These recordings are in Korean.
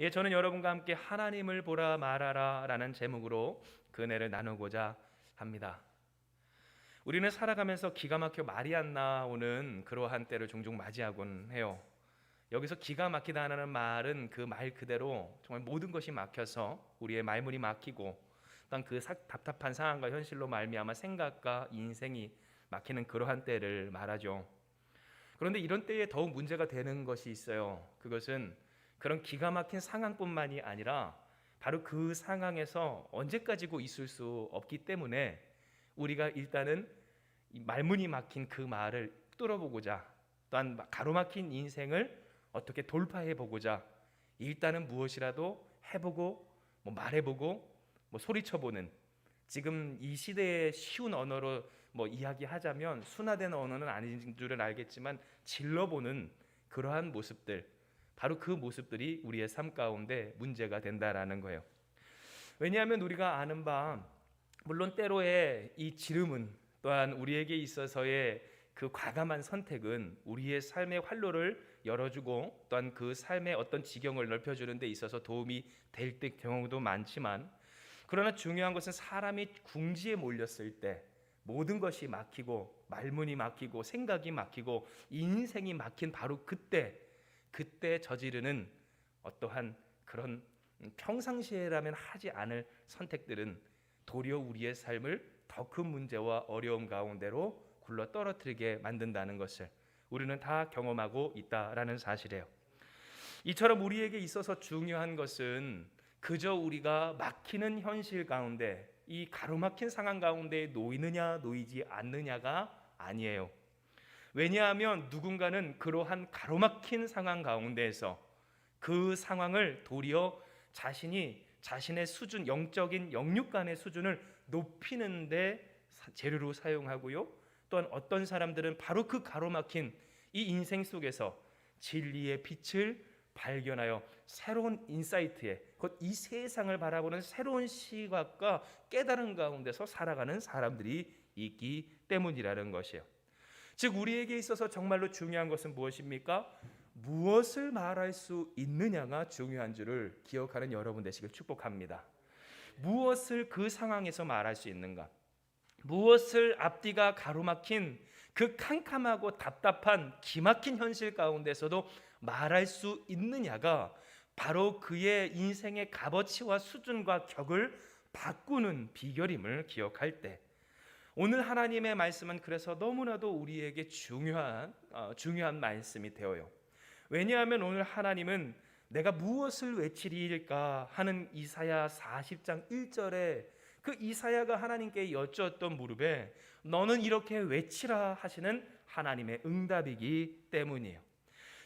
저는 여러분과 함께 하나님을 보라 말하라 라는 제목으로 그 은혜를 나누고자 합니다. 우리는 살아가면서 기가 막혀 말이 안 나오는 그러한 때를 종종 맞이하곤 해요. 여기서 기가 막히다는 말은 그 말 그대로 정말 모든 것이 막혀서 우리의 말문이 막히고 또한 그 답답한 상황과 현실로 말미암아 생각과 인생이 막히는 그러한 때를 말하죠. 그런데 이런 때에 더욱 문제가 되는 것이 있어요. 그것은 그런 기가 막힌 상황뿐만이 아니라 바로 그 상황에서 언제까지고 있을 수 없기 때문에 우리가 일단은 이 말문이 막힌 그 말을 뚫어보고자, 또한 가로막힌 인생을 어떻게 돌파해 보고자 일단은 무엇이라도 해보고 말해보고 소리쳐보는, 지금 이 시대의 쉬운 언어로 이야기하자면 순화된 언어는 아닌 줄은 알겠지만 질러보는 그러한 모습들, 바로 그 모습들이 우리의 삶 가운데 문제가 된다라는 거예요. 왜냐하면 우리가 아는 바 물론 때로의 이 지름은 또한 우리에게 있어서의 그 과감한 선택은 우리의 삶의 활로를 열어주고 또한 그 삶의 어떤 지경을 넓혀주는 데 있어서 도움이 될 경우도 많지만, 그러나 중요한 것은 사람이 궁지에 몰렸을 때 모든 것이 막히고 말문이 막히고 생각이 막히고 인생이 막힌 바로 그때 저지르는 어떠한 그런 평상시에라면 하지 않을 선택들은 도리어 우리의 삶을 더 큰 문제와 어려움 가운데로 굴러 떨어뜨리게 만든다는 것을 우리는 다 경험하고 있다라는 사실이에요. 이처럼 우리에게 있어서 중요한 것은 그저 우리가 막히는 현실 가운데, 이 가로막힌 상황 가운데 놓이느냐 놓이지 않느냐가 아니에요. 왜냐하면 누군가는 그러한 가로막힌 상황 가운데에서 그 상황을 도리어 자신의 수준, 영적인 영육간의 수준을 높이는 데 재료로 사용하고요, 또한 어떤 사람들은 바로 그 가로막힌 이 인생 속에서 진리의 빛을 발견하여 새로운 인사이트에, 곧 이 세상을 바라보는 새로운 시각과 깨달음 가운데서 살아가는 사람들이 있기 때문이라는 것이에요. 즉 우리에게 있어서 정말로 중요한 것은 무엇입니까? 무엇을 말할 수 있느냐가 중요한 줄을 기억하는 여러분 되시길 축복합니다. 무엇을 그 상황에서 말할 수 있는가? 무엇을 앞뒤가 가로막힌 그 캄캄하고 답답한 기막힌 현실 가운데서도 말할 수 있느냐가 바로 그의 인생의 값어치와 수준과 격을 바꾸는 비결임을 기억할 때, 오늘 하나님의 말씀은 그래서 너무나도 우리에게 중요한 말씀이 되어요. 왜냐하면 오늘 하나님은 내가 무엇을 외치리일까 하는 이사야 40장 1절에 그 이사야가 하나님께 여쭈었던 무릎에 너는 이렇게 외치라 하시는 하나님의 응답이기 때문이에요.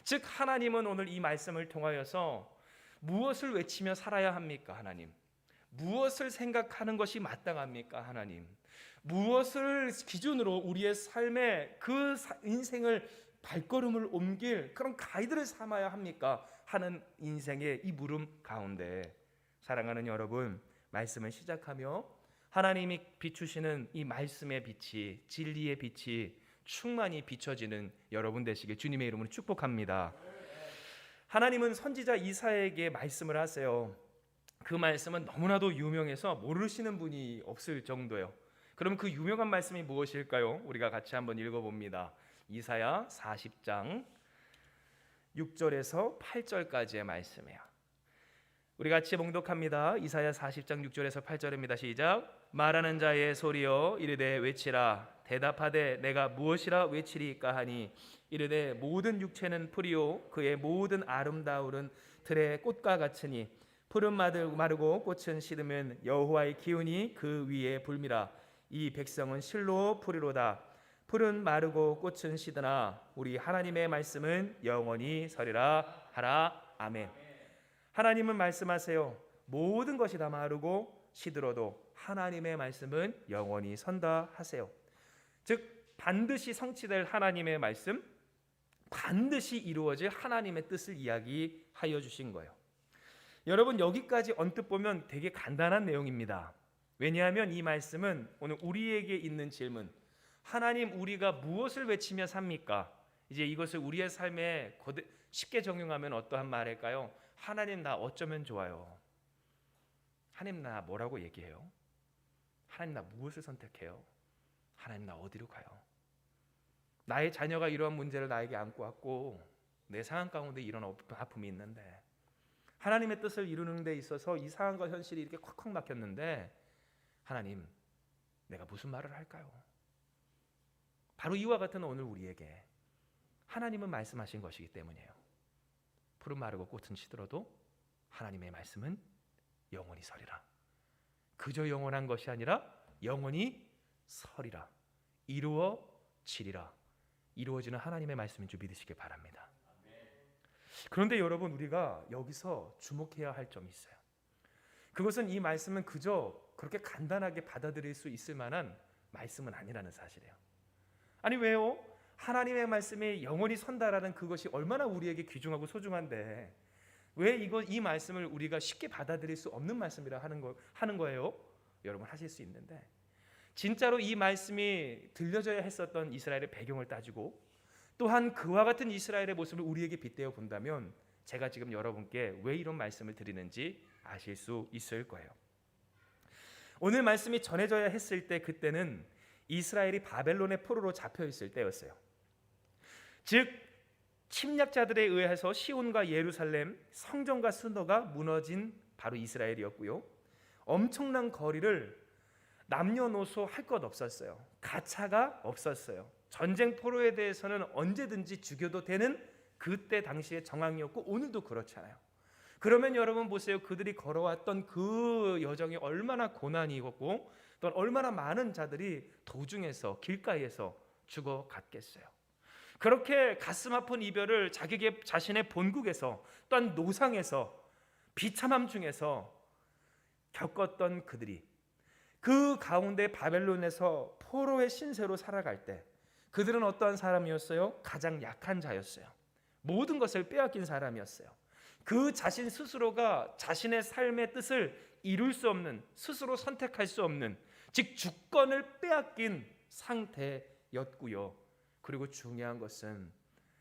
즉 하나님은 오늘 이 말씀을 통하여서 무엇을 외치며 살아야 합니까? 하나님, 무엇을 생각하는 것이 마땅합니까? 하나님, 무엇을 기준으로 우리의 삶의 그 인생을 발걸음을 옮길 그런 가이드를 삼아야 합니까? 하는 인생의 이 물음 가운데 사랑하는 여러분, 말씀을 시작하며 하나님이 비추시는 이 말씀의 빛이, 진리의 빛이 충만히 비춰지는 여러분 되시길 주님의 이름으로 축복합니다. 하나님은 선지자 이사야에게 말씀을 하세요. 그 말씀은 너무나도 유명해서 모르시는 분이 없을 정도예요. 그럼 그 유명한 말씀이 무엇일까요? 우리가 같이 한번 읽어봅니다. 이사야 40장 6절에서 8절까지의 말씀이에요. 우리 같이 봉독합니다. 이사야 40장 6절에서 8절입니다. 시작. 말하는 자의 소리여 이르되 외치라. 대답하되 내가 무엇이라 외치리까 하니 이르되 모든 육체는 풀이요 그의 모든 아름다움은 들의 꽃과 같으니 푸른 마르고 꽃은 시드면 여호와의 기운이 그 위에 불미라. 이 백성은 실로 풀이로다. 푸른 마르고 꽃은 시드나 우리 하나님의 말씀은 영원히 서리라 하라. 아멘. 하나님은 말씀하세요. 모든 것이 다 마르고 시들어도 하나님의 말씀은 영원히 선다 하세요. 즉 반드시 성취될 하나님의 말씀, 반드시 이루어질 하나님의 뜻을 이야기하여 주신 거예요. 여러분, 여기까지 언뜻 보면 되게 간단한 내용입니다. 왜냐하면 이 말씀은 오늘 우리에게 있는 질문, 하나님 우리가 무엇을 외치며 삽니까? 이제 이것을 우리의 삶에 쉽게 적용하면 어떠한 말일까요? 하나님 나 어쩌면 좋아요? 하나님 나 뭐라고 얘기해요? 하나님 나 무엇을 선택해요? 하나님 나 어디로 가요? 나의 자녀가 이러한 문제를 나에게 안고 왔고 내 상황 가운데 이런 아픔이 있는데 하나님의 뜻을 이루는 데 있어서 이 상황과 현실이 이렇게 콱콱 막혔는데 하나님 내가 무슨 말을 할까요? 바로 이와 같은 오늘 우리에게 하나님은 말씀하신 것이기 때문이에요. 푸른 마르고 꽃은 시들어도 하나님의 말씀은 영원히 서리라. 그저 영원한 것이 아니라 영원히 서리라. 이루어지리라. 이루어지는 하나님의 말씀인 줄 믿으시기 바랍니다. 그런데 여러분 우리가 여기서 주목해야 할 점이 있어요. 그것은 이 말씀은 그저 그렇게 간단하게 받아들일 수 있을 만한 말씀은 아니라는 사실이에요. 아니 왜요? 하나님의 말씀이 영원히 선다라는 그것이 얼마나 우리에게 귀중하고 소중한데 왜 이 말씀을 우리가 쉽게 받아들일 수 없는 말씀이라 하는 거예요? 여러분 하실 수 있는데 진짜로 이 말씀이 들려져야 했었던 이스라엘의 배경을 따지고 또한 그와 같은 이스라엘의 모습을 우리에게 빗대어 본다면 제가 지금 여러분께 왜 이런 말씀을 드리는지 아실 수 있을 거예요. 오늘 말씀이 전해져야 했을 때 그때는 이스라엘이 바벨론의 포로로 잡혀 있을 때였어요. 즉 침략자들에 의해서 시온과 예루살렘, 성전과 수도가 무너진 바로 이스라엘이었고요. 엄청난 거리를 남녀노소 할 것 없었어요. 가차가 없었어요. 전쟁 포로에 대해서는 언제든지 죽여도 되는 그때 당시의 정황이었고 오늘도 그렇잖아요. 그러면 여러분 보세요. 그들이 걸어왔던 그 여정이 얼마나 고난이었고 또 얼마나 많은 자들이 도중에서 길가에서 죽어갔겠어요. 그렇게 가슴 아픈 이별을 자신의 본국에서 또한 노상에서 비참함 중에서 겪었던 그들이 그 가운데 바벨론에서 포로의 신세로 살아갈 때 그들은 어떠한 사람이었어요? 가장 약한 자였어요. 모든 것을 빼앗긴 사람이었어요. 그 자신 스스로가 자신의 삶의 뜻을 이룰 수 없는, 스스로 선택할 수 없는, 즉 주권을 빼앗긴 상태였고요. 그리고 중요한 것은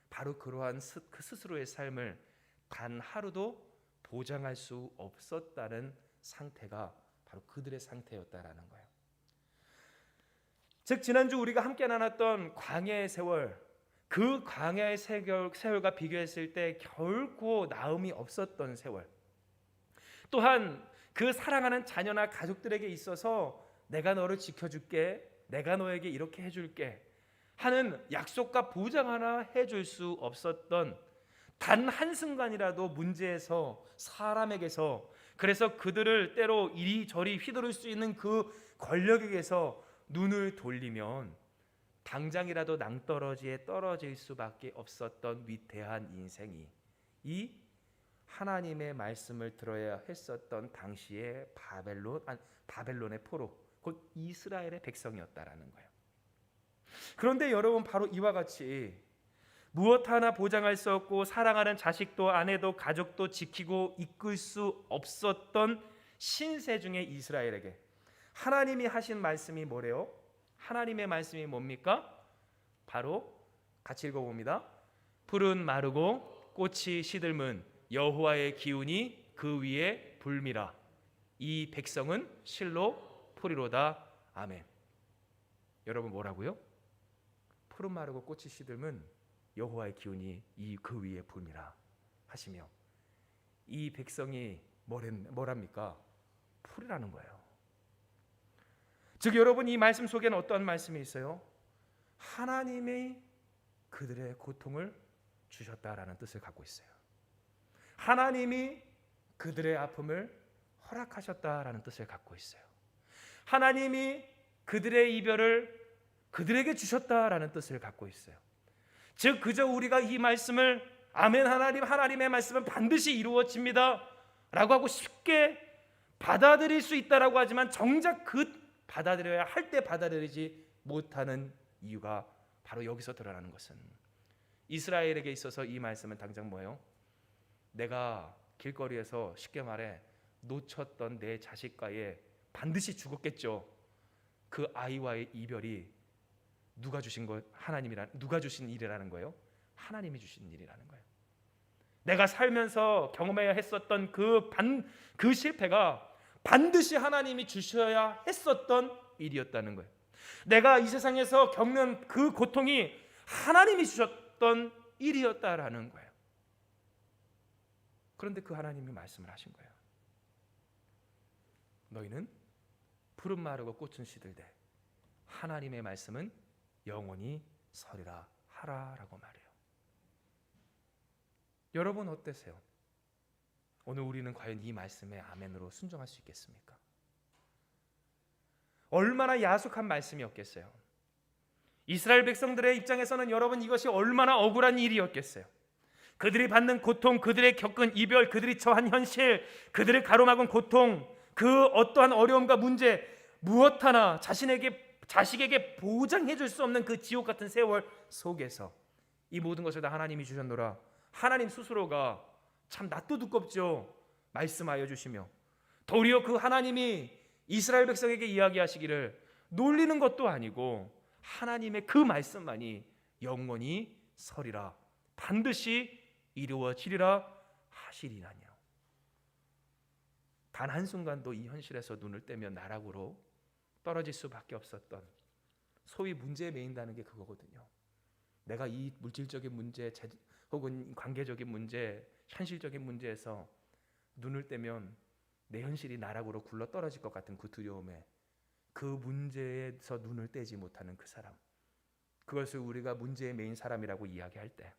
바로 그러한 그 스스로의 삶을 단 하루도 보장할 수 없었다는 상태가 바로 그들의 상태였다라는 거예요. 즉 지난주 우리가 함께 나눴던 광야의 세월, 그 광야의 세월과 비교했을 때 결코 나음이 없었던 세월, 또한 그 사랑하는 자녀나 가족들에게 있어서 내가 너를 지켜줄게, 내가 너에게 이렇게 해줄게 하는 약속과 보장 하나 해줄 수 없었던 단 한순간이라도 문제에서 사람에게서 그래서 그들을 때로 이리저리 휘두를 수 있는 그 권력에게서 눈을 돌리면 당장이라도 낭떠러지에 떨어질 수밖에 없었던 위대한 인생이 이 하나님의 말씀을 들어야 했었던 당시의 바벨론의 포로 곧 이스라엘의 백성이었다라는 거예요. 그런데 여러분 바로 이와 같이 무엇 하나 보장할 수 없고 사랑하는 자식도 아내도 가족도 지키고 이끌 수 없었던 신세 중의 이스라엘에게 하나님이 하신 말씀이 뭐래요? 하나님의 말씀이 뭡니까? 바로 같이 읽어봅니다. 풀은 마르고 꽃이 시들면 여호와의 기운이 그 위에 불미라. 이 백성은 실로 풀이로다. 아멘. 여러분 뭐라고요? 풀은 마르고 꽃이 시들면 여호와의 기운이 그 위에 불미라 하시며 이 백성이 뭐랍니까? 풀이라는 거예요. 즉 여러분 이 말씀 속에는 어떠한 말씀이 있어요? 하나님이 그들의 고통을 주셨다라는 뜻을 갖고 있어요. 하나님이 그들의 아픔을 허락하셨다라는 뜻을 갖고 있어요. 하나님이 그들의 이별을 그들에게 주셨다라는 뜻을 갖고 있어요. 즉 그저 우리가 이 말씀을 아멘 하나님의 말씀은 반드시 이루어집니다 라고 하고 쉽게 받아들일 수 있다라고 하지만 정작 받아들여야 할 때 받아들이지 못하는 이유가 바로 여기서 드러나는 것은 이스라엘에게 있어서 이 말씀은 당장 뭐예요? 내가 길거리에서 쉽게 말해 놓쳤던 내 자식과의 반드시 죽었겠죠. 그 아이와의 이별이 누가 주신 일이라는 거예요? 하나님이 주신 일이라는 거예요. 내가 살면서 경험해야 했었던 그 실패가 반드시 하나님이 주셔야 했었던 일이었다는 거예요. 내가 이 세상에서 겪는 그 고통이 하나님이 주셨던 일이었다라는 거예요. 그런데 그 하나님이 말씀을 하신 거예요. 너희는 푸른 마르고 꽃은 시들되 하나님의 말씀은 영원히 서리라 하라라고 말해요. 여러분 어떠세요? 오늘 우리는 과연 이 말씀에 아멘으로 순종할 수 있겠습니까? 얼마나 야속한 말씀이었겠어요. 이스라엘 백성들의 입장에서는 여러분 이것이 얼마나 억울한 일이었겠어요. 그들이 받는 고통, 그들의 겪은 이별, 그들이 처한 현실, 그들의 가로막은 고통, 그 어떠한 어려움과 문제 무엇 하나 자식에게 보장해 줄 수 없는 그 지옥 같은 세월 속에서 이 모든 것을 다 하나님이 주셨노라. 하나님 스스로가 참 낯도 두껍죠. 말씀하여 주시며 도리어 그 하나님이 이스라엘 백성에게 이야기하시기를 놀리는 것도 아니고 하나님의 그 말씀만이 영원히 서리라, 반드시 이루어지리라 하시리라니요. 단 한순간도 이 현실에서 눈을 떼면 나락으로 떨어질 수밖에 없었던, 소위 문제에 매인다는 게 그거거든요. 내가 이 물질적인 문제 혹은 관계적인 문제, 현실적인 문제에서 눈을 떼면 내 현실이 나락으로 굴러 떨어질 것 같은 그 두려움에, 그 문제에서 눈을 떼지 못하는 그 사람, 그것을 우리가 문제에 매인 사람이라고 이야기할 때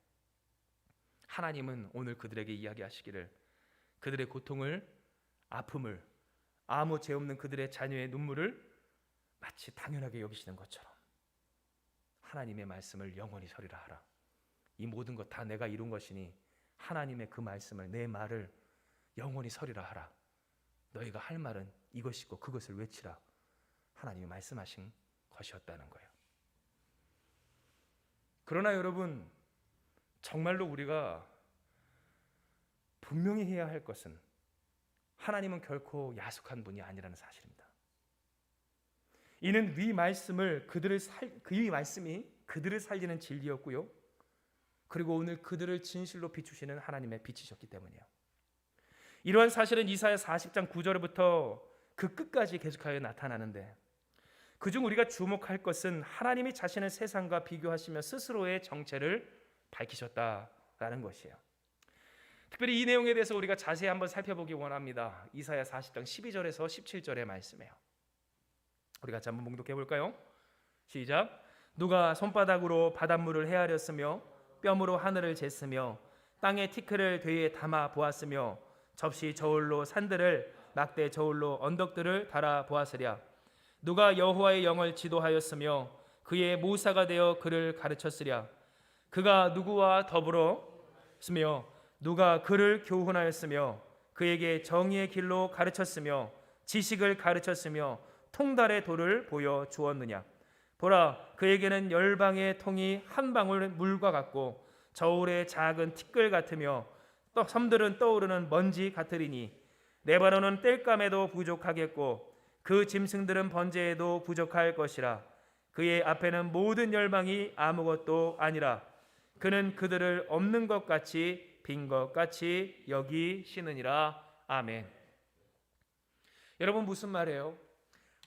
하나님은 오늘 그들에게 이야기하시기를 그들의 고통을, 아픔을, 아무 죄 없는 그들의 자녀의 눈물을 마치 당연하게 여기시는 것처럼 하나님의 말씀을 영원히 서리라 하라. 이 모든 것 다 내가 이룬 것이니 하나님의 그 말씀을, 내 말을 영원히 서리라 하라. 너희가 할 말은 이것이고 그것을 외치라. 하나님이 말씀하신 것이었다는 거예요. 그러나 여러분, 정말로 우리가 분명히 해야 할 것은 하나님은 결코 야속한 분이 아니라는 사실입니다. 이는 이 말씀이 그들을 살리는 진리였고요. 그리고 오늘 그들을 진실로 비추시는 하나님의 빛이셨기 때문이에요. 이러한 사실은 이사야 40장 9절부터 그 끝까지 계속하여 나타나는데, 그중 우리가 주목할 것은 하나님이 자신을 세상과 비교하시며 스스로의 정체를 밝히셨다라는 것이에요. 특별히 이 내용에 대해서 우리가 자세히 한번 살펴보기 원합니다. 이사야 40장 12절에서 17절의 말씀이에요. 우리가 같이 한번 봉독해 볼까요? 시작. 누가 손바닥으로 바닷물을 헤아렸으며 뼘으로 하늘을 쟀으며 땅의 티끌을 되에 담아 보았으며 접시 저울로 산들을, 막대 저울로 언덕들을 달아 보았으랴. 누가 여호와의 영을 지도하였으며 그의 모사가 되어 그를 가르쳤으랴. 그가 누구와 더불어 있으며 누가 그를 교훈하였으며 그에게 정의의 길로 가르쳤으며 지식을 가르쳤으며 통달의 도를 보여 주었느냐. 보라, 그에게는 열방의 통이 한 방울 물과 같고 저울의 작은 티끌 같으며 섬들은 떠오르는 먼지 같으리니 레바논은 땔감에도 부족하겠고 그 짐승들은 번제에도 부족할 것이라. 그의 앞에는 모든 열방이 아무것도 아니라 그는 그들을 없는 것 같이 빈 것 같이 여기시느니라. 아멘. 여러분, 무슨 말이에요?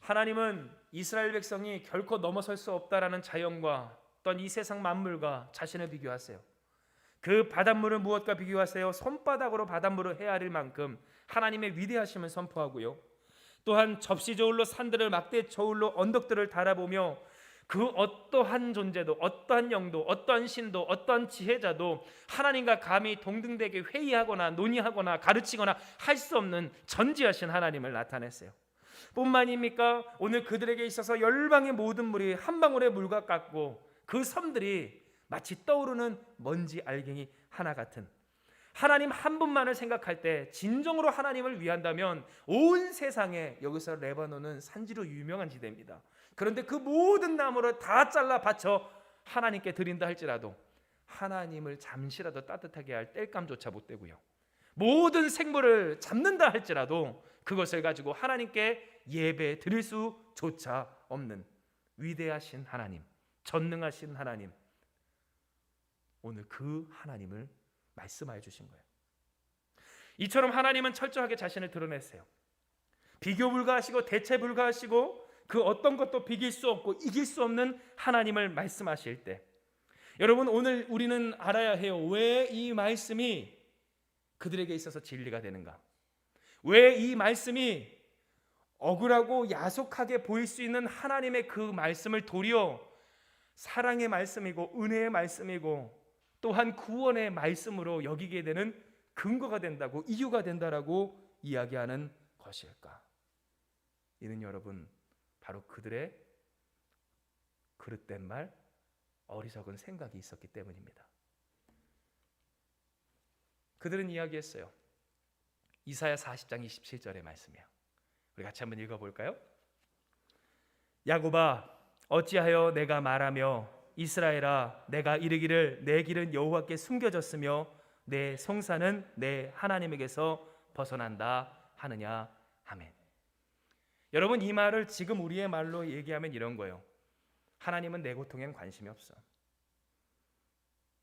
하나님은 이스라엘 백성이 결코 넘어설 수 없다라는 자연과 어떤 이 세상 만물과 자신을 비교하세요. 그 바닷물을 무엇과 비교하세요? 손바닥으로 바닷물을 헤아릴 만큼 하나님의 위대하심을 선포하고요. 또한 접시 저울로 산들을, 막대 저울로 언덕들을 달아보며 그 어떠한 존재도, 어떠한 영도, 어떠한 신도, 어떠한 지혜자도 하나님과 감히 동등되게 회의하거나 논의하거나 가르치거나 할 수 없는 전지하신 하나님을 나타냈어요. 뿐만입니까? 오늘 그들에게 있어서 열방의 모든 물이 한 방울의 물과 같고 그 섬들이 마치 떠오르는 먼지 알갱이 하나 같은, 하나님 한 분만을 생각할 때 진정으로 하나님을 위한다면 온 세상에, 여기서 레바논은 산지로 유명한 지대입니다. 그런데 그 모든 나무를 다 잘라 바쳐 하나님께 드린다 할지라도 하나님을 잠시라도 따뜻하게 할 땔감조차 못 되고요. 모든 생물을 잡는다 할지라도 그것을 가지고 하나님께 예배 드릴 수조차 없는 위대하신 하나님, 전능하신 하나님, 오늘 그 하나님을 말씀하여 주신 거예요. 이처럼 하나님은 철저하게 자신을 드러냈어요. 비교 불가하시고 대체 불가하시고 그 어떤 것도 비길 수 없고 이길 수 없는 하나님을 말씀하실 때, 여러분 오늘 우리는 알아야 해요. 왜 이 말씀이 그들에게 있어서 진리가 되는가? 왜 이 말씀이 억울하고 야속하게 보일 수 있는 하나님의 그 말씀을 도리어 사랑의 말씀이고 은혜의 말씀이고 또한 구원의 말씀으로 여기게 되는 근거가 된다고, 이유가 된다라고 이야기하는 것일까? 이는 여러분 바로 그들의 그릇된 말, 어리석은 생각이 있었기 때문입니다. 그들은 이야기했어요. 이사야 40장 27절의 말씀이에요. 우리 같이 한번 읽어볼까요? 야곱아 어찌하여 내가 말하며 이스라엘아 내가 이르기를 내 길은 여호와께 숨겨졌으며 내 성사는 내 하나님에게서 벗어난다 하느냐. 아멘. 여러분 이 말을 지금 우리의 말로 얘기하면 이런 거예요. 하나님은 내 고통엔 관심이 없어.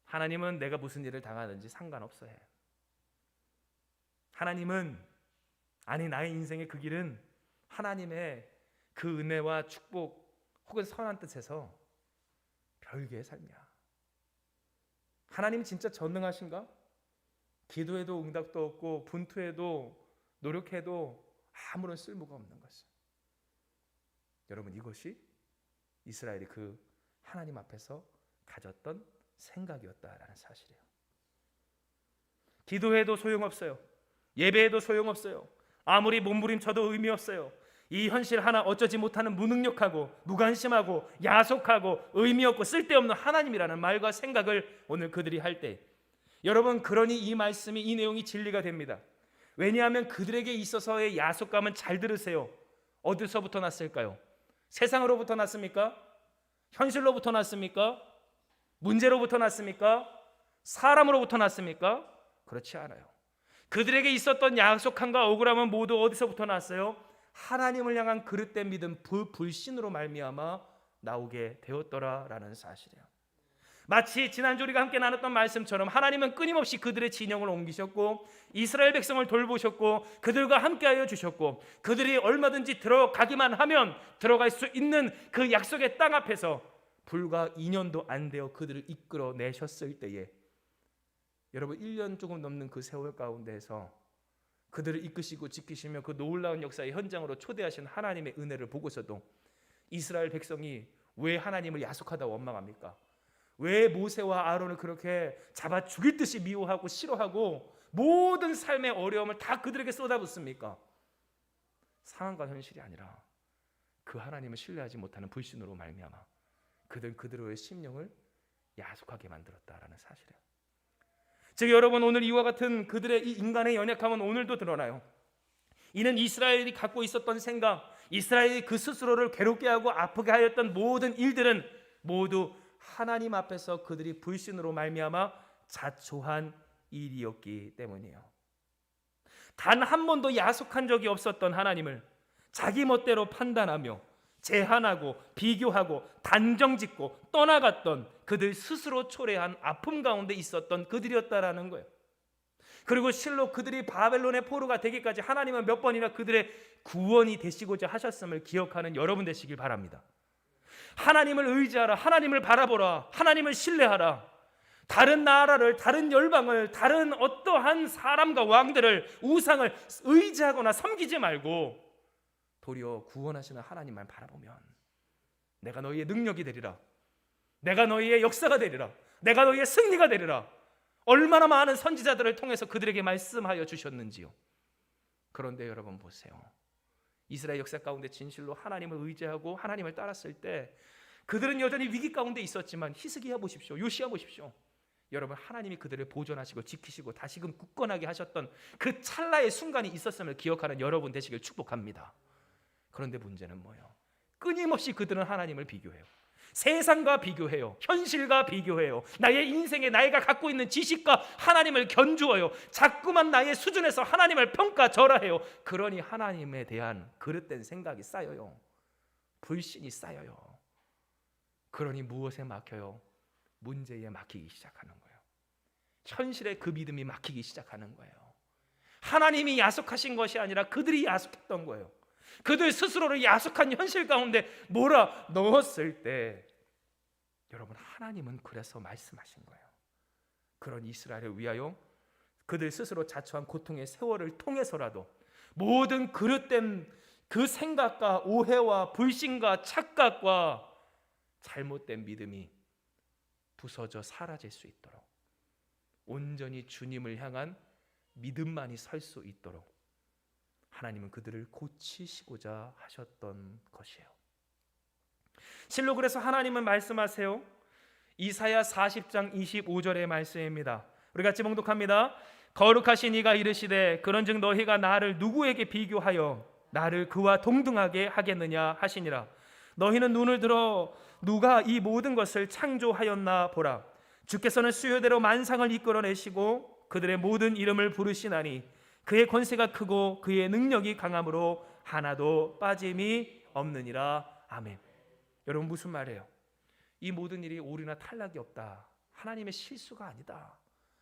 하나님은 내가 무슨 일을 당하든지 상관없어 해. 하나님은, 아니 나의 인생의 그 길은 하나님의 그 은혜와 축복 혹은 선한 뜻에서 별개의 삶이야. 하나님 진짜 전능하신가? 기도해도 응답도 없고 분투해도 노력해도 아무런 쓸모가 없는 것을. 여러분 이것이 이스라엘이 그 하나님 앞에서 가졌던 생각이었다라는 사실이에요. 기도해도 소용없어요. 예배해도 소용없어요. 아무리 몸부림쳐도 의미 없어요. 이 현실 하나 어쩌지 못하는 무능력하고 무관심하고 야속하고 의미 없고 쓸데없는 하나님이라는 말과 생각을 오늘 그들이 할 때, 여러분 그러니 이 말씀이, 이 내용이 진리가 됩니다. 왜냐하면 그들에게 있어서의 야속감은, 잘 들으세요, 어디서부터 났을까요? 세상으로부터 났습니까? 현실로부터 났습니까? 문제로부터 났습니까? 사람으로부터 났습니까? 그렇지 않아요. 그들에게 있었던 야속함과 억울함은 모두 어디서부터 났어요? 하나님을 향한 그릇된 믿음, 불신으로 말미암아 나오게 되었더라라는 사실이에요. 마치 지난주 우리가 함께 나눴던 말씀처럼 하나님은 끊임없이 그들의 진영을 옮기셨고 이스라엘 백성을 돌보셨고 그들과 함께하여 주셨고 그들이 얼마든지 들어가기만 하면 들어갈 수 있는 그 약속의 땅 앞에서 불과 2년도 안 되어 그들을 이끌어내셨을 때에, 여러분 1년 조금 넘는 그 세월 가운데에서 그들을 이끄시고 지키시며 그 놀라운 역사의 현장으로 초대하신 하나님의 은혜를 보고서도 이스라엘 백성이 왜 하나님을 야속하다고 원망합니까? 왜 모세와 아론을 그렇게 잡아 죽일 듯이 미워하고 싫어하고 모든 삶의 어려움을 다 그들에게 쏟아붓습니까? 상황과 현실이 아니라 그 하나님을 신뢰하지 못하는 불신으로 말미암아 그들의 심령을 야속하게 만들었다라는 사실이에요. 즉 여러분 오늘 이와 같은 그들의 이 인간의 연약함은 오늘도 드러나요. 이는 이스라엘이 갖고 있었던 생각, 이스라엘이 그 스스로를 괴롭게 하고 아프게 하였던 모든 일들은 모두 하나님 앞에서 그들이 불신으로 말미암아 자초한 일이었기 때문이에요. 단 한 번도 야속한 적이 없었던 하나님을 자기 멋대로 판단하며 제한하고 비교하고 단정짓고 떠나갔던 그들 스스로 초래한 아픔 가운데 있었던 그들이었다라는 거예요. 그리고 실로 그들이 바벨론의 포로가 되기까지 하나님은 몇 번이나 그들의 구원이 되시고자 하셨음을 기억하는 여러분 되시길 바랍니다. 하나님을 의지하라, 하나님을 바라보라, 하나님을 신뢰하라. 다른 나라를, 다른 열방을, 다른 어떠한 사람과 왕들을, 우상을 의지하거나 섬기지 말고 도리어 구원하시는 하나님만 바라보면 내가 너희의 능력이 되리라, 내가 너희의 역사가 되리라, 내가 너희의 승리가 되리라. 얼마나 많은 선지자들을 통해서 그들에게 말씀하여 주셨는지요. 그런데 여러분 보세요. 이스라엘 역사 가운데 진실로 하나님을 의지하고 하나님을 따랐을 때 그들은 여전히 위기 가운데 있었지만 히스기야 보십시오, 요시야 보십시오. 여러분 하나님이 그들을 보존하시고 지키시고 다시금 굳건하게 하셨던 그 찰나의 순간이 있었음을 기억하는 여러분 되시길 축복합니다. 그런데 문제는 뭐예요? 끊임없이 그들은 하나님을 비교해요. 세상과 비교해요. 현실과 비교해요. 나의 인생에 나이가 갖고 있는 지식과 하나님을 견주어요. 자꾸만 나의 수준에서 하나님을 평가절하해요. 그러니 하나님에 대한 그릇된 생각이 쌓여요. 불신이 쌓여요. 그러니 무엇에 막혀요? 문제에 막히기 시작하는 거예요. 현실에 그 믿음이 막히기 시작하는 거예요. 하나님이 야속하신 것이 아니라 그들이 야속했던 거예요. 그들 스스로를 야속한 현실 가운데 몰아 넣었을 때, 여러분, 하나님은 그래서 말씀하신 거예요. 그런 이스라엘을 위하여 그들 스스로 자초한 고통의 세월을 통해서라도 모든 그릇된 그 생각과 오해와 불신과 착각과 잘못된 믿음이 부서져 사라질 수 있도록, 온전히 주님을 향한 믿음만이 설 수 있도록 하나님은 그들을 고치시고자 하셨던 것이에요. 실로 그래서 하나님은 말씀하세요. 이사야 40장 25절의 말씀입니다. 우리 같이 봉독합니다. 거룩하신 이가 이르시되 그런즉 너희가 나를 누구에게 비교하여 나를 그와 동등하게 하겠느냐 하시니라. 너희는 눈을 들어 누가 이 모든 것을 창조하였나 보라. 주께서는 수요대로 만상을 이끌어내시고 그들의 모든 이름을 부르시나니 그의 권세가 크고 그의 능력이 강함으로 하나도 빠짐이 없느니라. 아멘. 여러분, 무슨 말이에요? 이 모든 일이 오류나 탈락이 없다. 하나님의 실수가 아니다.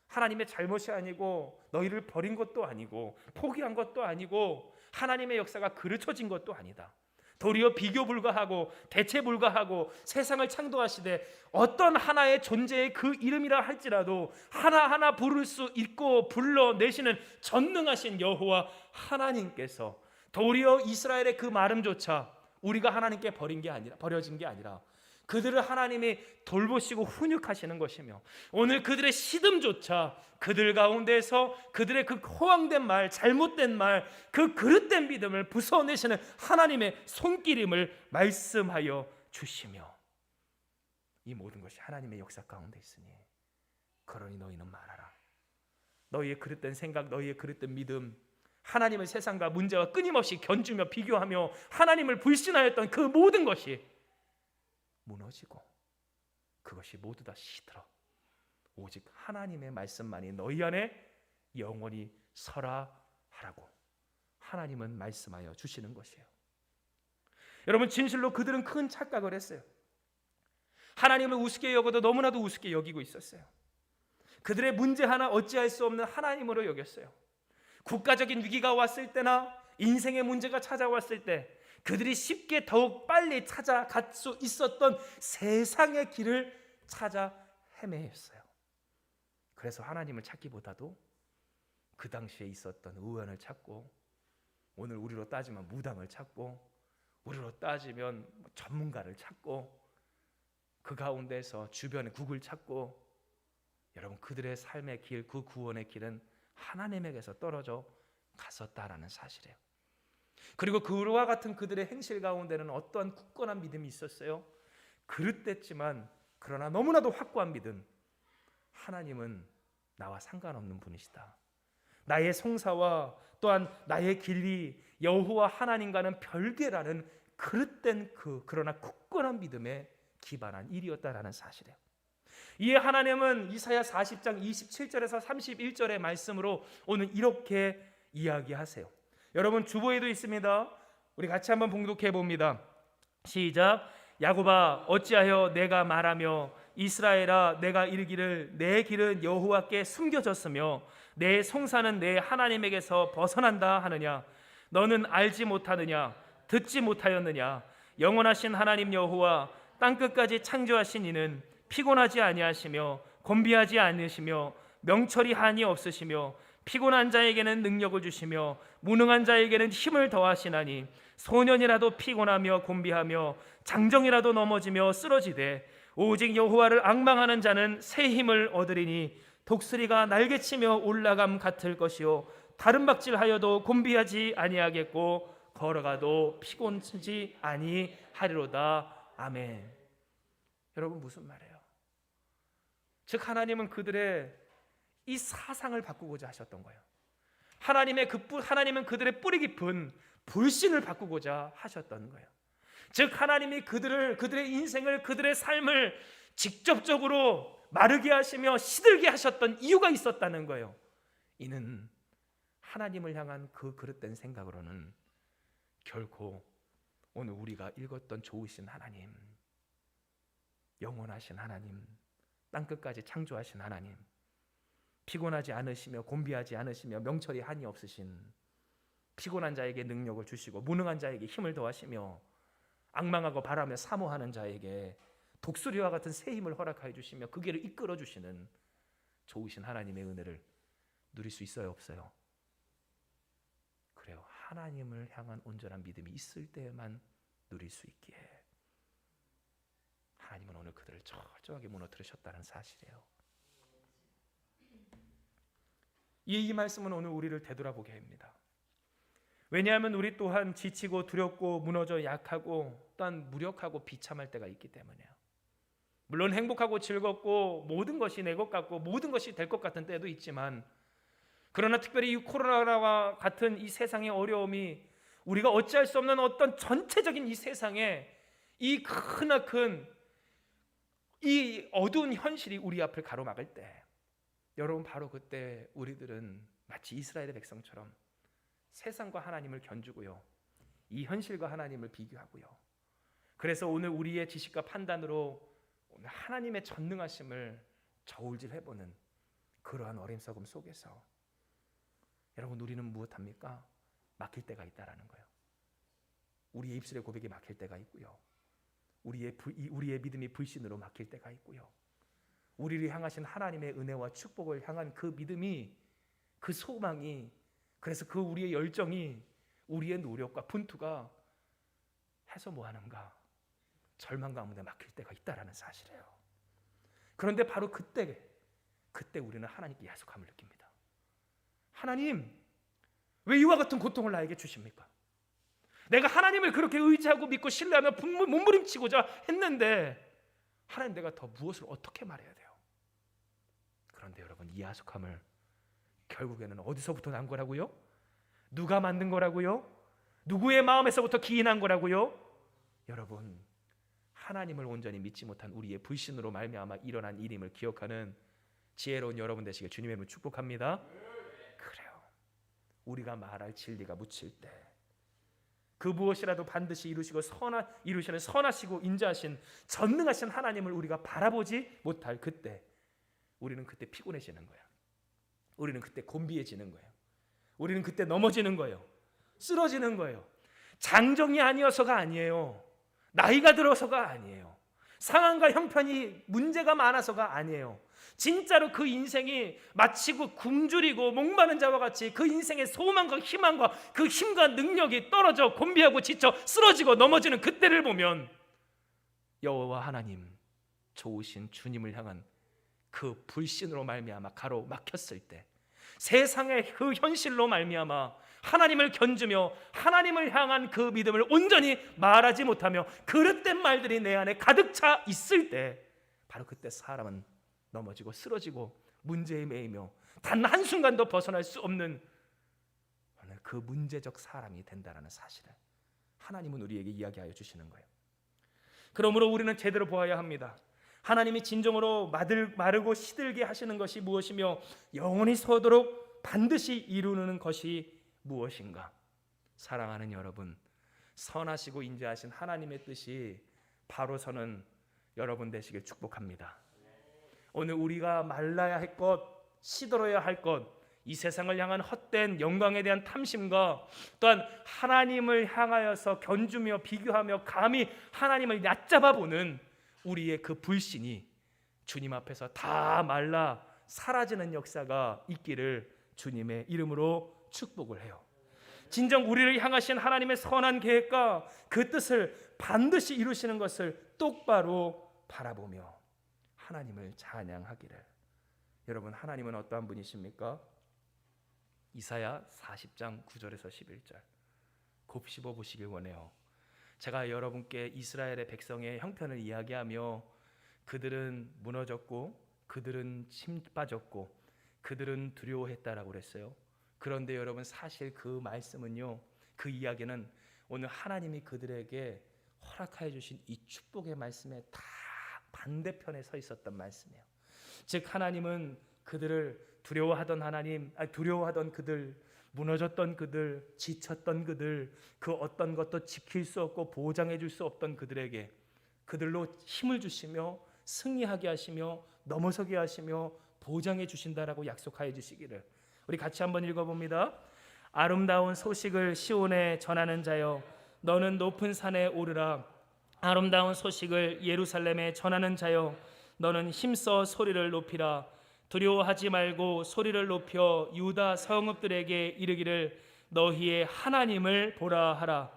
하나님의 잘못이 아니고 너희를 버린 것도 아니고 포기한 것도 아니고 하나님의 역사가 그르쳐진 것도 아니다. 도리어 비교 불가하고 대체 불가하고 세상을 창조하시되 어떤 하나의 존재의 그 이름이라 할지라도 하나하나 부를 수 있고 불러내시는 전능하신 여호와 하나님께서 도리어 이스라엘의 그 마름조차 우리가 하나님께 버려진 게 아니라 그들을 하나님이 돌보시고 훈육하시는 것이며, 오늘 그들의 시듬조차 그들 가운데서 그들의 그 허황된 말, 잘못된 말, 그 그릇된 믿음을 부숴내시는 하나님의 손길임을 말씀하여 주시며, 이 모든 것이 하나님의 역사 가운데 있으니 그러니 너희는 말하라. 너희의 그릇된 생각, 너희의 그릇된 믿음, 하나님의 세상과 문제와 끊임없이 견주며 비교하며 하나님을 불신하였던 그 모든 것이 무너지고 그것이 모두 다 시들어 오직 하나님의 말씀만이 너희 안에 영원히 서라 하라고 하나님은 말씀하여 주시는 것이에요. 여러분, 진실로 그들은 큰 착각을 했어요. 하나님을 우습게 여겨도 너무나도 우습게 여기고 있었어요. 그들의 문제 하나 어찌할 수 없는 하나님으로 여겼어요. 국가적인 위기가 왔을 때나 인생의 문제가 찾아왔을 때 그들이 쉽게 더욱 빨리 찾아갈 수 있었던 세상의 길을 찾아 헤매였어요. 그래서 하나님을 찾기보다도 그 당시에 있었던 의원을 찾고, 오늘 우리로 따지면 무당을 찾고, 우리로 따지면 전문가를 찾고, 그 가운데서 주변에 국을 찾고, 여러분, 그들의 삶의 길, 그 구원의 길은 하나님에게서 떨어져 갔었다라는 사실이에요. 그리고 그와 같은 그들의 행실 가운데는 어떠한 굳건한 믿음이 있었어요. 그릇됐지만 그러나 너무나도 확고한 믿음. 하나님은 나와 상관없는 분이시다. 나의 송사와 또한 나의 길이 여호와 하나님과는 별개라는 그릇된 그러나 굳건한 믿음에 기반한 일이었다라는 사실이에요. 이에 하나님은 이사야 40장 27절에서 31절의 말씀으로 오늘 이렇게 이야기하세요. 여러분, 주보에도 있습니다. 우리 같이 한번 봉독해 봅니다. 시작. 야곱아, 어찌하여 내가 말하며 이스라엘아, 내가 이르기를 내 길은 여호와께 숨겨졌으며 내 송사는 내 하나님에게서 벗어난다 하느냐? 너는 알지 못하느냐? 듣지 못하였느냐? 영원하신 하나님 여호와 땅끝까지 창조하신 이는 피곤하지 아니하시며 곤비하지 않으시며 명철이 한이 없으시며 피곤한 자에게는 능력을 주시며 무능한 자에게는 힘을 더하시나니 소년이라도 피곤하며 곤비하며 장정이라도 넘어지며 쓰러지되 오직 여호와를 앙망하는 자는 새 힘을 얻으리니 독수리가 날개치며 올라감 같을 것이요 다른 박질하여도 곤비하지 아니하겠고 걸어가도 피곤치 아니하리로다. 아멘. 여러분, 무슨 말이에요? 즉 하나님은 그들의 이 사상을 바꾸고자 하셨던 거예요. 하나님은 그들의 뿌리 깊은 불신을 바꾸고자 하셨던 거예요. 즉 하나님이 그들의 인생을, 그들의 삶을 직접적으로 마르게 하시며 시들게 하셨던 이유가 있었다는 거예요. 이는 하나님을 향한 그 그릇된 생각으로는 결코 오늘 우리가 읽었던 좋으신 하나님, 영원하신 하나님, 땅끝까지 창조하신 하나님, 피곤하지 않으시며 곤비하지 않으시며 명철이 한이 없으신, 피곤한 자에게 능력을 주시고 무능한 자에게 힘을 더하시며 앙망하고 바라며 사모하는 자에게 독수리와 같은 새 힘을 허락하여 주시며 그 길을 이끌어 주시는 좋으신 하나님의 은혜를 누릴 수 있어요, 없어요? 그래요. 하나님을 향한 온전한 믿음이 있을 때에만 누릴 수 있기에 하나님은 오늘 그들을 철저하게 무너뜨리셨다는 사실이에요. 이 말씀은 오늘 우리를 되돌아보게 합니다. 왜냐하면 우리 또한 지치고 두렵고 무너져 약하고 또한 무력하고 비참할 때가 있기 때문이에요. 물론 행복하고 즐겁고 모든 것이 내 것 같고 모든 것이 될 것 같은 때도 있지만, 그러나 특별히 이 코로나와 같은 이 세상의 어려움이 우리가 어찌할 수 없는 어떤 전체적인 이 세상에 이 크나큰 이 어두운 현실이 우리 앞을 가로막을 때, 여러분 바로 그때 우리들은 마치 이스라엘의 백성처럼 세상과 하나님을 견주고요, 이 현실과 하나님을 비교하고요, 그래서 오늘 우리의 지식과 판단으로 오늘 하나님의 전능하심을 저울질해보는 그러한 어림석음 속에서 여러분 우리는 무엇합니까? 막힐 때가 있다라는 거예요. 우리의 입술의 고백이 막힐 때가 있고요, 우리의 믿음이 불신으로 막힐 때가 있고요, 우리를 향하신 하나님의 은혜와 축복을 향한 그 믿음이, 그 소망이, 그래서 그 우리의 열정이, 우리의 노력과 분투가 해서 뭐하는가? 절망 가운데 막힐 때가 있다라는 사실이에요. 그런데 바로 그때 우리는 하나님께 야속함을 느낍니다. 하나님, 왜 이와 같은 고통을 나에게 주십니까? 내가 하나님을 그렇게 의지하고 믿고 신뢰하며 몸부림치고자 했는데 하나님, 내가 더 무엇을 어떻게 말해야 돼요? 그런데 여러분, 이 야속함을 결국에는 어디서부터 난 거라고요? 누가 만든 거라고요? 누구의 마음에서부터 기인한 거라고요? 여러분, 하나님을 온전히 믿지 못한 우리의 불신으로 말미암아 일어난 일임을 기억하는 지혜로운 여러분 되시길 주님의 이름으로 축복합니다. 그래요. 우리가 말할 진리가 묻힐 때, 그 무엇이라도 반드시 이루시는 선하시고 인자하신 전능하신 하나님을 우리가 바라보지 못할 그때, 우리는 그때 피곤해지는 거예요. 우리는 그때 곤비해지는 거예요. 우리는 그때 넘어지는 거예요. 쓰러지는 거예요. 장정이 아니어서가 아니에요. 나이가 들어서가 아니에요. 상황과 형편이 문제가 많아서가 아니에요. 진짜로 그 인생이 마치고 굶주리고 목마른 자와 같이 그 인생의 소망과 희망과 그 힘과 능력이 떨어져 곤비하고 지쳐 쓰러지고 넘어지는 그때를 보면 여호와 하나님, 좋으신 주님을 향한 그 불신으로 말미암아 가로막혔을 때, 세상의 그 현실로 말미암아 하나님을 견주며 하나님을 향한 그 믿음을 온전히 말하지 못하며 그릇된 말들이 내 안에 가득 차 있을 때, 바로 그때 사람은 넘어지고 쓰러지고 문제에 매이며 단 한순간도 벗어날 수 없는 그 문제적 사람이 된다는 사실을 하나님은 우리에게 이야기하여 주시는 거예요. 그러므로 우리는 제대로 보아야 합니다. 하나님이 진정으로 마르고 시들게 하시는 것이 무엇이며 영원히 서도록 반드시 이루는 것이 무엇인가? 사랑하는 여러분, 선하시고 인자하신 하나님의 뜻이 바로 서는 여러분 되시길 축복합니다. 오늘 우리가 말라야 할 것, 시들어야 할 것, 이 세상을 향한 헛된 영광에 대한 탐심과 또한 하나님을 향하여서 견주며 비교하며 감히 하나님을 얕잡아 보는 우리의 그 불신이 주님 앞에서 다 말라 사라지는 역사가 있기를 주님의 이름으로 축복을 해요. 진정 우리를 향하신 하나님의 선한 계획과 그 뜻을 반드시 이루시는 것을 똑바로 바라보며 하나님을 찬양하기를. 여러분, 하나님은 어떠한 분이십니까? 이사야 40장 9절에서 11절 곱씹어 보시길 원해요. 제가 여러분께 이스라엘의 백성의 형편을 이야기하며 그들은 무너졌고 그들은 침 빠졌고 그들은 두려워했다라고 그랬어요. 그런데 여러분, 사실 그 말씀은요, 그 이야기는 오늘 하나님이 그들에게 허락하여 주신 이 축복의 말씀에 다 반대편에 서 있었던 말씀이에요. 즉 하나님은 그들을 두려워하던 그들, 무너졌던 그들, 지쳤던 그들, 그 어떤 것도 지킬 수 없고 보장해 줄 수 없던 그들에게 그들로 힘을 주시며 승리하게 하시며 넘어서게 하시며 보장해 주신다라고 약속하여 주시기를. 우리 같이 한번 읽어봅니다. 아름다운 소식을 시온에 전하는 자여, 너는 높은 산에 오르라. 아름다운 소식을 예루살렘에 전하는 자여, 너는 힘써 소리를 높이라. 두려워하지 말고 소리를 높여 유다 성읍들에게 이르기를 너희의 하나님을 보라 하라.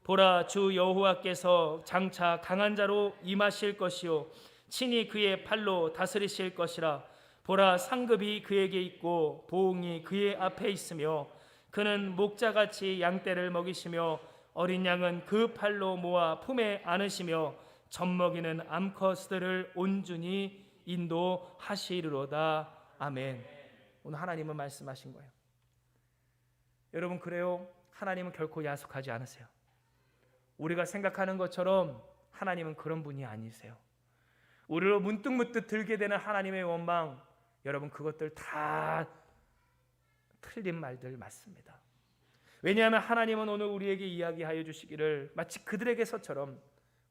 보라, 주 여호와께서 장차 강한 자로 임하실 것이요 친히 그의 팔로 다스리실 것이라. 보라, 상급이 그에게 있고 보응이 그의 앞에 있으며 그는 목자같이 양떼를 먹이시며 어린 양은 그 팔로 모아 품에 안으시며 젖먹이는 암컷들을 온전히 인도하시리로다. 아멘. 오늘 하나님은 말씀하신 거예요. 여러분, 그래요. 하나님은 결코 야속하지 않으세요. 우리가 생각하는 것처럼 하나님은 그런 분이 아니세요. 우리로 문득문득 들게 되는 하나님의 원망, 여러분, 그것들 다 틀린 말들 맞습니다. 왜냐하면 하나님은 오늘 우리에게 이야기하여 주시기를 마치 그들에게서처럼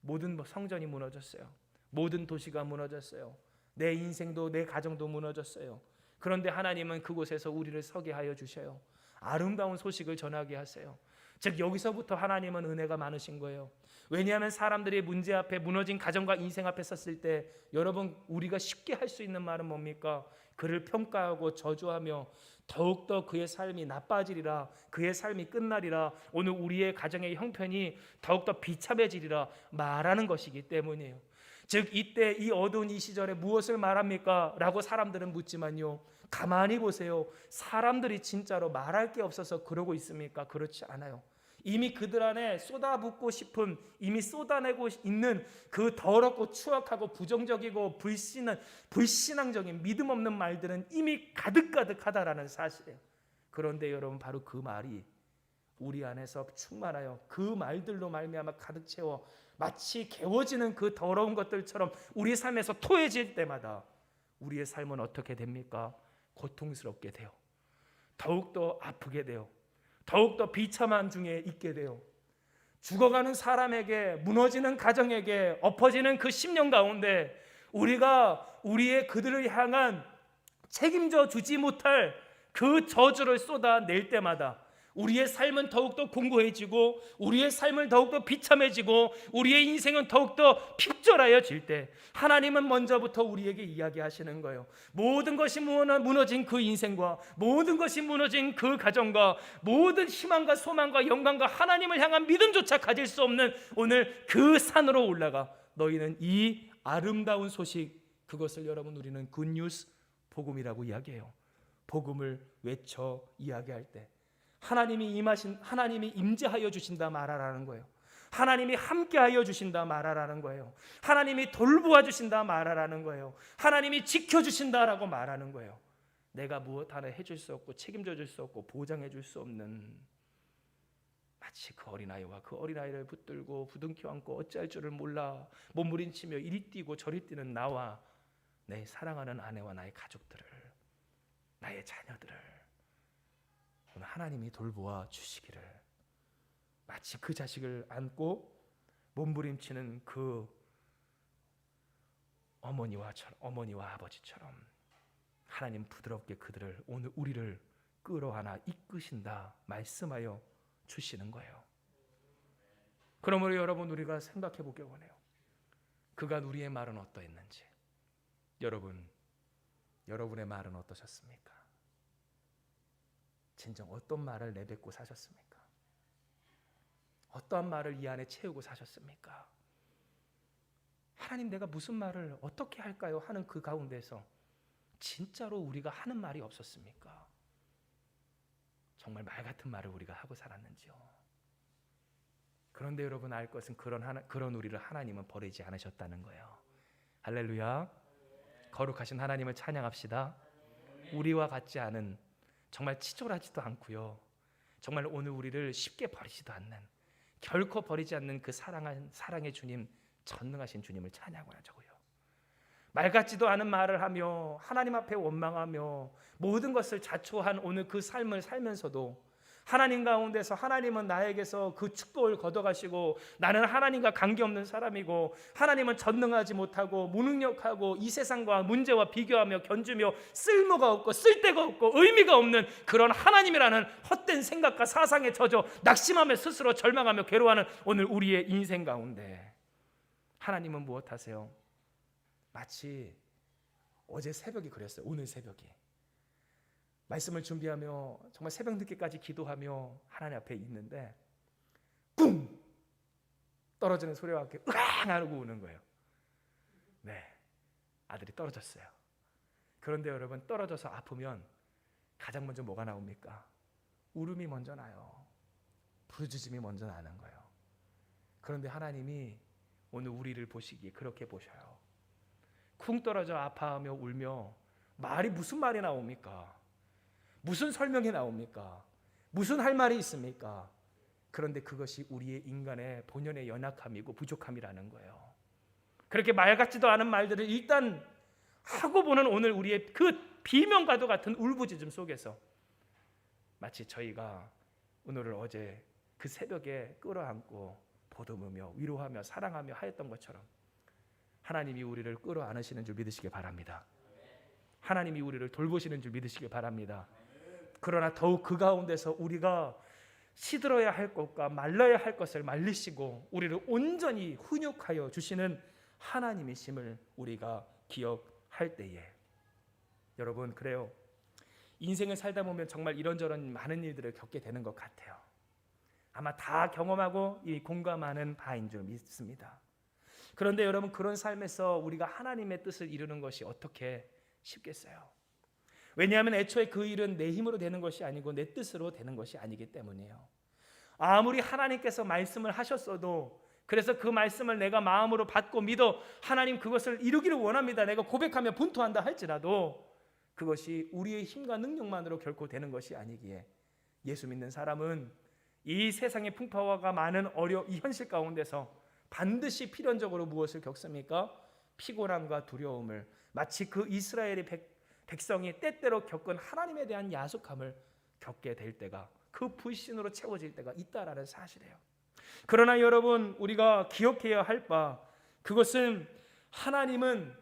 모든 성전이 무너졌어요. 모든 도시가 무너졌어요. 내 인생도 내 가정도 무너졌어요. 그런데 하나님은 그곳에서 우리를 서게 하여 주셔요. 아름다운 소식을 전하게 하세요. 즉 여기서부터 하나님은 은혜가 많으신 거예요. 왜냐하면 사람들이 문제 앞에, 무너진 가정과 인생 앞에 섰을 때 여러분, 우리가 쉽게 할 수 있는 말은 뭡니까? 그를 평가하고 저주하며 더욱더 그의 삶이 나빠지리라, 그의 삶이 끝나리라, 오늘 우리의 가정의 형편이 더욱더 비참해지리라 말하는 것이기 때문이에요. 즉 이때 이 어두운 이 시절에 무엇을 말합니까? 라고 사람들은 묻지만요, 가만히 보세요. 사람들이 진짜로 말할 게 없어서 그러고 있습니까? 그렇지 않아요. 이미 그들 안에 쏟아붓고 싶은, 이미 쏟아내고 있는 그 더럽고 추악하고 부정적이고 불신앙적인 믿음 없는 말들은 이미 가득가득하다라는 사실이에요. 그런데 여러분, 바로 그 말이 우리 안에서 충만하여 그 말들로 말미암아 가득 채워 마치 개워지는 그 더러운 것들처럼 우리 삶에서 토해질 때마다 우리의 삶은 어떻게 됩니까? 고통스럽게 돼요. 더욱더 아프게 돼요. 더욱더 비참한 중에 있게 돼요. 죽어가는 사람에게, 무너지는 가정에게, 엎어지는 그 심령 가운데 우리가 우리의 그들을 향한 책임져 주지 못할 그 저주를 쏟아낼 때마다 우리의 삶은 더욱더 공고해지고 우리의 삶은 더욱더 비참해지고 우리의 인생은 더욱더 핍절하여질 때 하나님은 먼저부터 우리에게 이야기하시는 거예요. 모든 것이 무너진 그 인생과 모든 것이 무너진 그 가정과 모든 희망과 소망과 영광과 하나님을 향한 믿음조차 가질 수 없는 오늘 그 산으로 올라가 너희는 이 아름다운 소식, 그것을 여러분 우리는 굿뉴스, 복음이라고 이야기해요. 복음을 외쳐 이야기할 때 하나님이 임재하여 주신다 말하라는 거예요. 하나님이 함께하여 주신다 말하라는 거예요. 하나님이 돌보아 주신다 말하라는 거예요. 하나님이 지켜주신다라고 말하는 거예요. 내가 무엇 하나 해줄 수 없고 책임져 줄 수 없고 보장해 줄 수 없는, 마치 그 어린아이와 그 어린아이를 붙들고 부둥켜 안고 어찌할 줄을 몰라 몸부림치며 이리 뛰고 저리 뛰는 나와 내 사랑하는 아내와 나의 가족들을, 나의 자녀들을 오늘 하나님이 돌보아 주시기를, 마치 그 자식을 안고 몸부림치는 그 어머니와 아버지처럼 하나님 부드럽게 그들을, 오늘 우리를 끌어안아 이끄신다 말씀하여 주시는 거예요. 그러므로 여러분, 우리가 생각해 보길 원해요. 그간 우리의 말은 어떠했는지. 여러분의 말은 어떠셨습니까? 진정 어떤 말을 내뱉고 사셨습니까? 어떠한 말을 이 안에 채우고 사셨습니까? 하나님, 내가 무슨 말을 어떻게 할까요? 하는 그 가운데서 진짜로 우리가 하는 말이 없었습니까? 정말 말 같은 말을 우리가 하고 살았는지요? 그런데 여러분 알 것은 그런 우리를 하나님은 버리지 않으셨다는 거예요. 할렐루야. 거룩하신 하나님을 찬양합시다. 우리와 같지 않은, 정말 치졸하지도 않고요, 정말 오늘 우리를 쉽게 버리지도 않는, 결코 버리지 않는 그 사랑의 주님, 전능하신 주님을 찬양하자고요. 말 같지도 않은 말을 하며 하나님 앞에 원망하며 모든 것을 자초한 오늘 그 삶을 살면서도 하나님 가운데서 하나님은 나에게서 그 축복을 걷어가시고 나는 하나님과 관계없는 사람이고 하나님은 전능하지 못하고 무능력하고 이 세상과 문제와 비교하며 견주며 쓸모가 없고 쓸데가 없고 의미가 없는 그런 하나님이라는 헛된 생각과 사상에 젖어 낙심하며 스스로 절망하며 괴로워하는 오늘 우리의 인생 가운데 하나님은 무엇하세요? 마치 어제 새벽이 그랬어요. 오늘 새벽이 말씀을 준비하며 정말 새벽 늦게까지 기도하며 하나님 앞에 있는데 뿡 떨어지는 소리와 함께 으앙 하고 우는 거예요. 네, 아들이 떨어졌어요. 그런데 여러분, 떨어져서 아프면 가장 먼저 뭐가 나옵니까? 울음이 먼저 나요. 부르짖음이 먼저 나는 거예요. 그런데 하나님이 오늘 우리를 보시기에 그렇게 보셔요. 쿵 떨어져 아파하며 울며 말이 무슨 말이 나옵니까? 무슨 설명이 나옵니까? 무슨 할 말이 있습니까? 그런데 그것이 우리의 인간의 본연의 연약함이고 부족함이라는 거예요. 그렇게 말 같지도 않은 말들을 일단 하고 보는 오늘 우리의 그 비명과도 같은 울부짖음 속에서 마치 저희가 오늘을 어제 그 새벽에 끌어안고 보듬으며 위로하며 사랑하며 하였던 것처럼 하나님이 우리를 끌어안으시는 줄 믿으시기 바랍니다. 하나님이 우리를 돌보시는 줄 믿으시기 바랍니다. 그러나 더욱 그 가운데서 우리가 시들어야 할 것과 말라야 할 것을 말리시고 우리를 온전히 훈육하여 주시는 하나님이심을 우리가 기억할 때에 여러분, 그래요. 인생을 살다 보면 정말 이런저런 많은 일들을 겪게 되는 것 같아요. 아마 다 경험하고 이 공감하는 바인 줄 믿습니다. 그런데 여러분, 그런 삶에서 우리가 하나님의 뜻을 이루는 것이 어떻게 쉽겠어요? 왜냐하면 애초에 그 일은 내 힘으로 되는 것이 아니고 내 뜻으로 되는 것이 아니기 때문이에요. 아무리 하나님께서 말씀을 하셨어도, 그래서 그 말씀을 내가 마음으로 받고 믿어 하나님 그것을 이루기를 원합니다, 내가 고백하며 분투한다 할지라도 그것이 우리의 힘과 능력만으로 결코 되는 것이 아니기에 예수 믿는 사람은 이 세상의 풍파가 많은 이 현실 가운데서 반드시 필연적으로 무엇을 겪습니까? 피곤함과 두려움을, 마치 그 이스라엘의 백성이 때때로 겪은 하나님에 대한 야속함을 겪게 될 때가, 그 불신으로 채워질 때가 있다라는 사실이에요. 그러나 여러분, 우리가 기억해야 할 바, 그것은 하나님은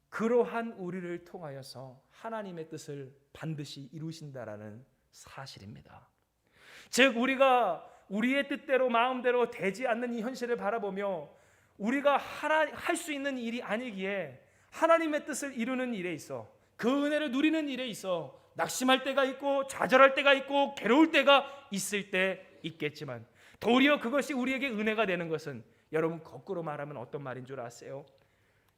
그러한 우리를 통하여서 하나님의 뜻을 반드시 이루신다라는 사실입니다. 즉, 우리가 우리의 뜻대로 마음대로 되지 않는 이 현실을 바라보며 우리가 할 수 있는 일이 아니기에 하나님의 뜻을 이루는 일에 있어, 그 은혜를 누리는 일에 있어 낙심할 때가 있고 좌절할 때가 있고 괴로울 때가 있을 때 있겠지만, 도리어 그것이 우리에게 은혜가 되는 것은, 여러분, 거꾸로 말하면 어떤 말인 줄 아세요?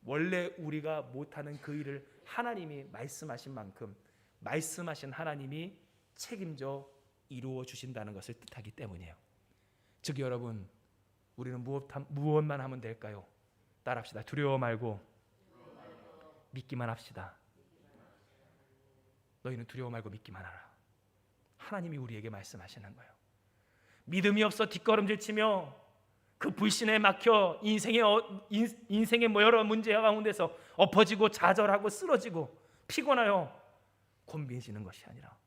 원래 우리가 못하는 그 일을 하나님이 말씀하신 만큼 말씀하신 하나님이 책임져 이루어 주신다는 것을 뜻하기 때문이에요. 즉 여러분, 우리는 무엇만 하면 될까요? 따라합시다. 두려워 말고 믿기만 합시다. 너희는 두려워 말고 믿기만 하라. 하나님이 우리에게 말씀하시는 거예요. 믿음이 없어 뒷걸음질 치며 그 불신에 막혀 인생의 여러 문제 가운데서 엎어지고 좌절하고 쓰러지고 피곤하여 곤비해지는 것이 아니라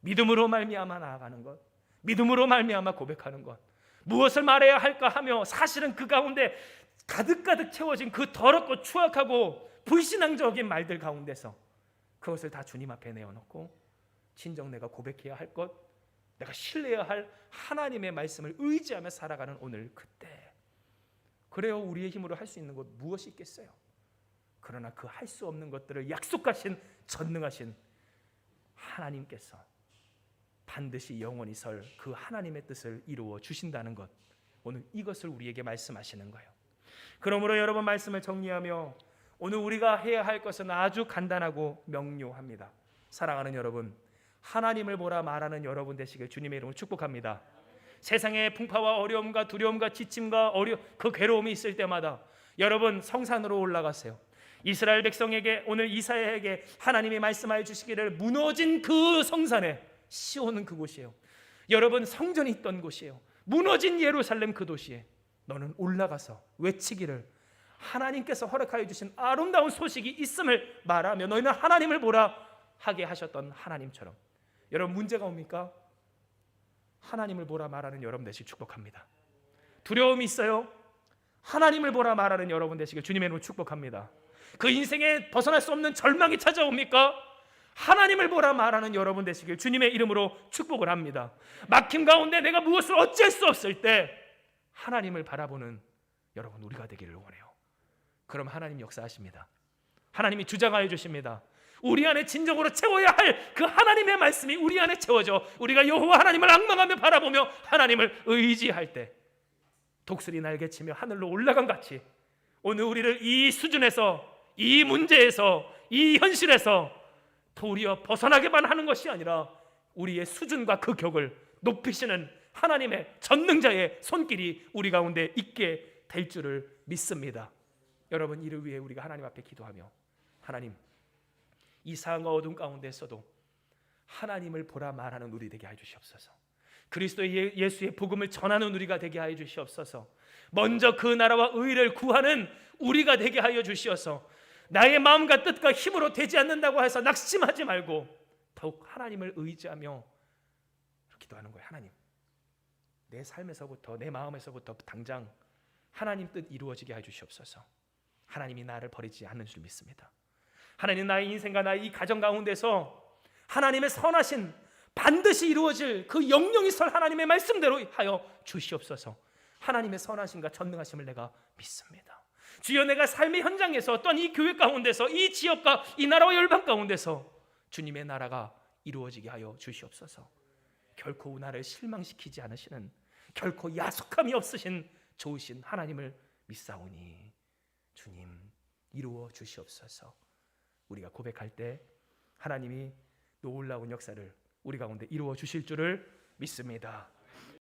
믿음으로 말미암아 나아가는 것, 믿음으로 말미암아 고백하는 것, 무엇을 말해야 할까 하며 사실은 그 가운데 가득가득 채워진 그 더럽고 추악하고 불신앙적인 말들 가운데서 그것을 다 주님 앞에 내어놓고 진정 내가 고백해야 할 것, 내가 신뢰해야 할 하나님의 말씀을 의지하며 살아가는 오늘 그때, 그래요. 우리의 힘으로 할 수 있는 것 무엇이 있겠어요? 그러나 그 할 수 없는 것들을 약속하신 전능하신 하나님께서 반드시 영원히 설 그 하나님의 뜻을 이루어 주신다는 것, 오늘 이것을 우리에게 말씀하시는 거예요. 그러므로 여러분, 말씀을 정리하며 오늘 우리가 해야 할 것은 아주 간단하고 명료합니다. 사랑하는 여러분, 하나님을 보라 말하는 여러분 되시길 주님의 이름으로 축복합니다. 세상의 풍파와 어려움과 두려움과 지침과 그 괴로움이 있을 때마다 여러분 성산으로 올라가세요. 이스라엘 백성에게, 오늘 이사야에게 하나님이 말씀하여 주시기를 무너진 그 성산에, 시온은 그곳이에요. 여러분, 성전이 있던 곳이에요. 무너진 예루살렘 그 도시에 너는 올라가서 외치기를, 하나님께서 허락하여 주신 아름다운 소식이 있음을 말하며 너희는 하나님을 보라 하게 하셨던 하나님처럼. 여러분, 문제가 옵니까? 하나님을 보라 말하는 여러분 되시길 축복합니다. 두려움이 있어요? 하나님을 보라 말하는 여러분 되시길 주님의 이름으로 축복합니다. 그 인생에 벗어날 수 없는 절망이 찾아옵니까? 하나님을 보라 말하는 여러분 되시길 주님의 이름으로 축복을 합니다. 막힘 가운데 내가 무엇을 어쩔 수 없을 때 하나님을 바라보는 여러분 우리가 되기를 원해요. 그럼 하나님 역사하십니다. 하나님이 주장하여 주십니다. 우리 안에 진정으로 채워야 할 그 하나님의 말씀이 우리 안에 채워져 우리가 여호와 하나님을 앙망하며 바라보며 하나님을 의지할 때 독수리 날개치며 하늘로 올라간 같이 오늘 우리를 이 수준에서, 이 문제에서, 이 현실에서 도리어 벗어나게만 하는 것이 아니라 우리의 수준과 그 격을 높이시는 하나님의 전능자의 손길이 우리 가운데 있게 될 줄을 믿습니다. 여러분, 이를 위해 우리가 하나님 앞에 기도하며 하나님, 이 상황과 어둠 가운데서도 하나님을 보라 말하는 우리 되게 해 주시옵소서. 그리스도의 예수의 복음을 전하는 우리가 되게 하여 주시옵소서. 먼저 그 나라와 의를 구하는 우리가 되게 하여 주시어서 나의 마음과 뜻과 힘으로 되지 않는다고 해서 낙심하지 말고 더욱 하나님을 의지하며 기도하는 거예요. 하나님, 내 삶에서부터, 내 마음에서부터 당장 하나님 뜻 이루어지게 해 주시옵소서. 하나님이 나를 버리지 않는 줄 믿습니다. 하나님, 나의 인생과 나의 이 가정 가운데서 하나님의 선하신 반드시 이루어질 그 영영이 설 하나님의 말씀대로 하여 주시옵소서. 하나님의 선하심과 전능하심을 내가 믿습니다. 주여, 내가 삶의 현장에서 또한 이 교회 가운데서 이 지역과 이 나라와 열방 가운데서 주님의 나라가 이루어지게 하여 주시옵소서. 결코 나를 실망시키지 않으시는, 결코 야속함이 없으신 좋으신 하나님을 믿사오니 주님 이루어 주시옵소서. 우리가 고백할 때 하나님이 놀라운 역사를 우리 가운데 이루어 주실 줄을 믿습니다.